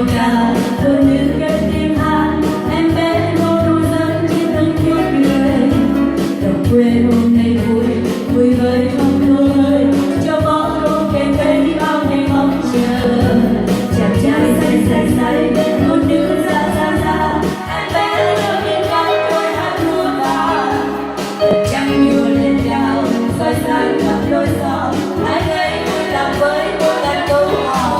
ngọt ngào luôn như cất tiếng hát. Em bé ngô ru dẫn trên từng chút cười. Đồng quê hôm nay vui vui vơi không thôi, cho bóng rổ kề cây bao ngày mong chờ. Chàng trai say say say một nữ ra ra ra, em bé đưa miền cao đôi hát mưa vào. Trăng nhua lên cao soi sáng khắp đôi gió, anh ấy vui làm với cô đàn câu hò.